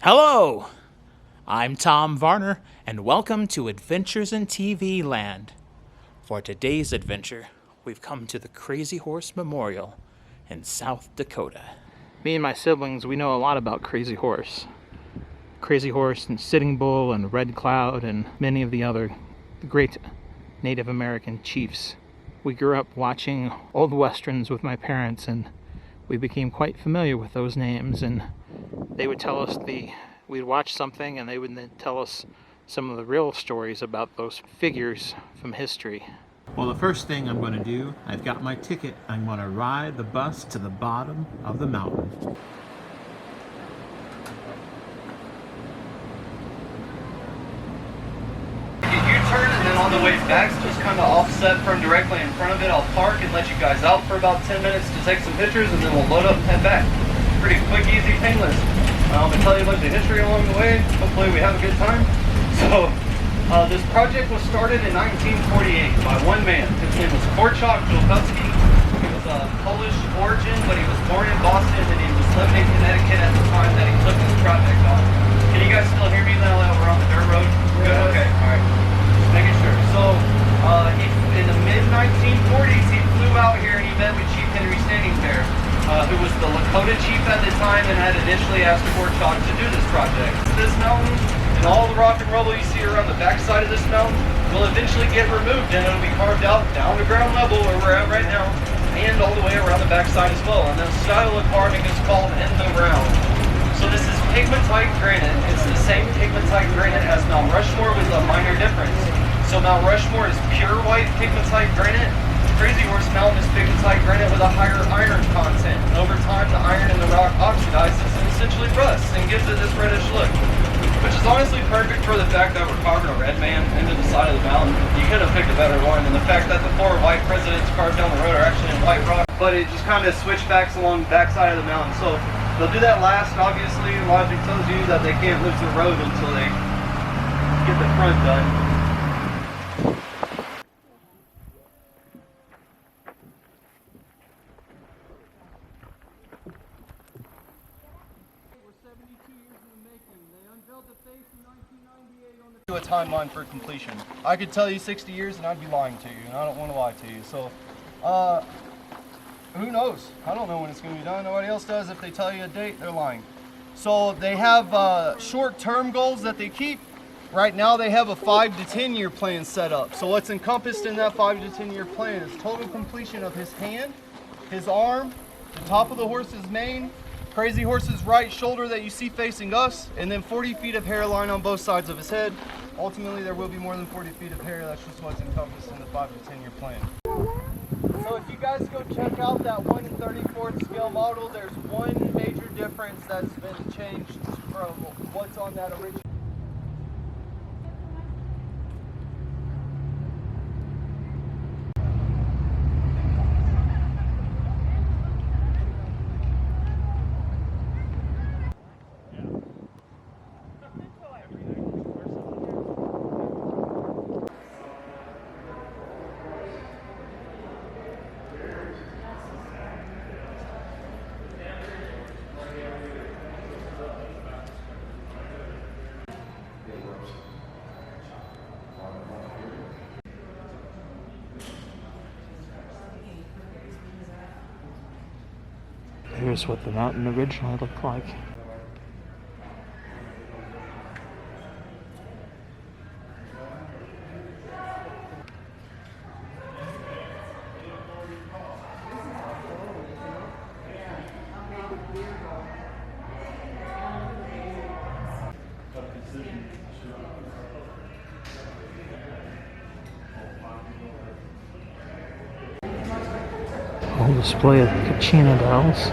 Hello! I'm Tom Varner, and welcome to Adventures in TV Land. For today's adventure, we've come to the Crazy Horse Memorial in South Dakota. Me and my siblings, we know a lot about Crazy Horse. Crazy Horse and Sitting Bull and Red Cloud and many of the other great Native American chiefs. We grew up watching old westerns with my parents, and we became quite familiar with those names, and they would tell us we'd watch something and they would then tell us some of the real stories about those figures from history. Well, the first thing I'm going to do, I've got my ticket. I'm going to ride the bus to the bottom of the mountain. U-turn, and then on the way back, just kind of offset from directly in front of it. I'll park and let you guys out for about 10 minutes to take some pictures, and then we'll load up and head back. Pretty quick, easy, painless. I'm going to tell you a bunch of history along the way. Hopefully we have a good time. So, this project was started in 1948 by one man. His name was Korczak Jolkowski. He was of Polish origin, but he was born in Boston, and he was living in Connecticut at the time that he took this project on. Can you guys still hear me now that we're on the dirt road? Good? Okay, alright. Just making sure. So, in the mid-1940s, he flew out here and he met with Chief Henry Standing Bear, who was the Lakota chief at the time and had initially asked Korczak to do this project. This mountain and all the rock and rubble you see around the backside of this mountain will eventually get removed, and it'll be carved out down to ground level where we're at right now, and all the way around the backside as well. And the style of carving is called in the round. So this is pegmatite granite. It's the same pegmatite granite as Mount Rushmore with a minor difference. So Mount Rushmore is pure white pegmatite granite. Crazy Horse Mountain is pegmatite granite with a higher iron content. And over time, the iron in the rock oxidizes and essentially rusts and gives it this reddish look, which is honestly perfect for the fact that we're carving a red man into the side of the mountain. You could have picked a better one, and the fact that the 4 white presidents carved down the road are actually in white rock, but it just kind of switchbacks along the backside of the mountain. So they'll do that last. Obviously, logic tells you that they can't lift the road until they get the front done. A timeline for completion. I could tell you 60 years and I'd be lying to you, and I don't want to lie to you. So, who knows? I don't know when it's going to be done. Nobody else does. If they tell you a date, they're lying. So they have short-term goals that they keep. Right now they have a 5 to 10 year plan set up. So what's encompassed in that 5 to 10 year plan is total completion of his hand, his arm, the top of the horse's mane, Crazy Horse's right shoulder that you see facing us, and then 40 feet of hairline on both sides of his head. Ultimately, there will be more than 40 feet of hair. That's just what's encompassed in the 5 to 10 year plan. So if you guys go check out that 1 34th scale model, there's one major difference that's been changed from what's on that original. Here's what the mountain originally looked like. A whole display of Kachina dolls.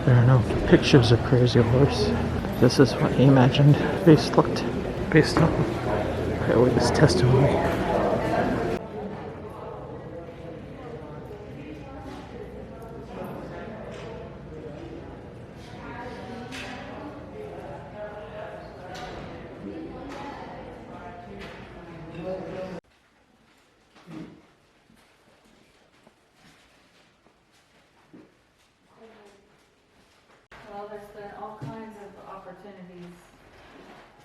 There are no pictures of Crazy Horse. This is what he imagined face looked based on eyewitness testimony. Well, there's been all kinds of opportunities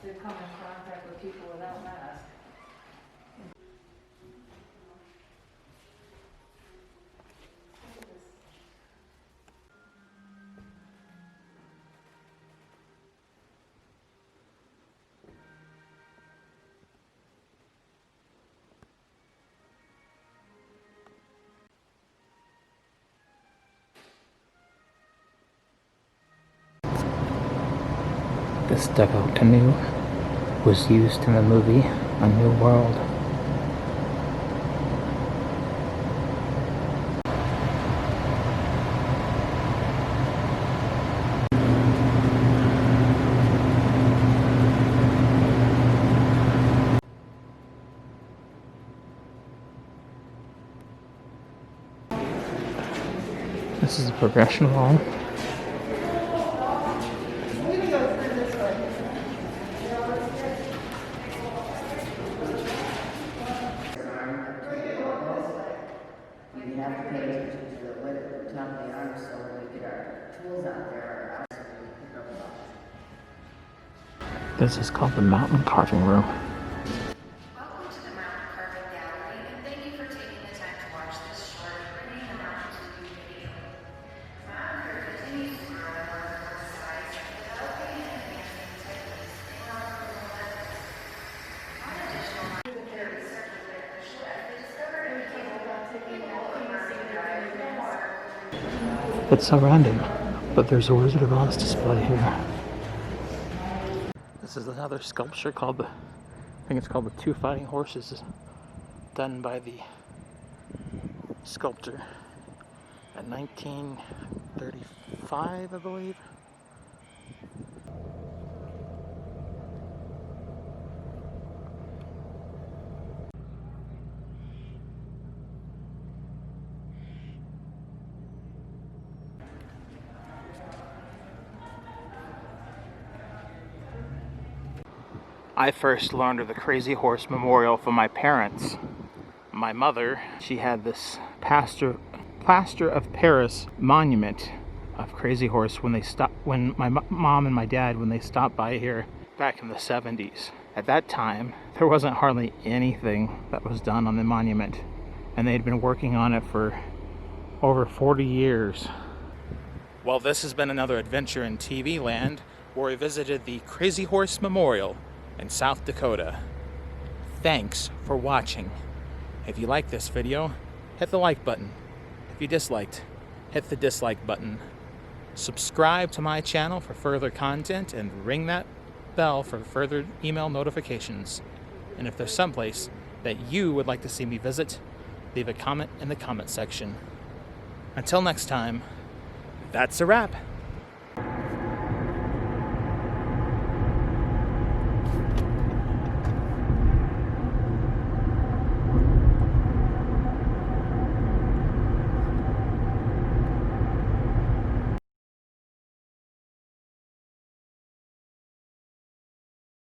to come in contact with people without masks. This dugout canoe was used in the movie A New World. This is a progression wall. We have to pay attention to the what time they are, so when we get our tools out there, our hours, we pick up boxes. This is called the Mountain Carving Room. Welcome to the Mountain Carving Gallery, and thank you for taking the time to watch this short Bringing the Mountain to You video. Mountain Carve continues to grow and work towards size, developing and enhancing techniques in optimal methods. One additional their research was beneficial as they discovered and became capable of learning diet from water. It's so random, but there's a Wizard of Oz display here. This is another sculpture called I think it's called the Two Fighting Horses, done by the sculptor in 1935, I believe. I first learned of the Crazy Horse Memorial from my parents. My mother, she had this plaster of Paris monument of Crazy Horse when my mom and my dad, when they stopped by here back in the 70s. At that time, there wasn't hardly anything that was done on the monument, and they'd been working on it for over 40 years. Well, this has been another adventure in TV land where we visited the Crazy Horse Memorial in South Dakota. Thanks for watching. If you liked this video, hit the like button. If you disliked, hit the dislike button. Subscribe to my channel for further content and ring that bell for further email notifications. And if there's someplace that you would like to see me visit, leave a comment in the comment section. Until next time, that's a wrap.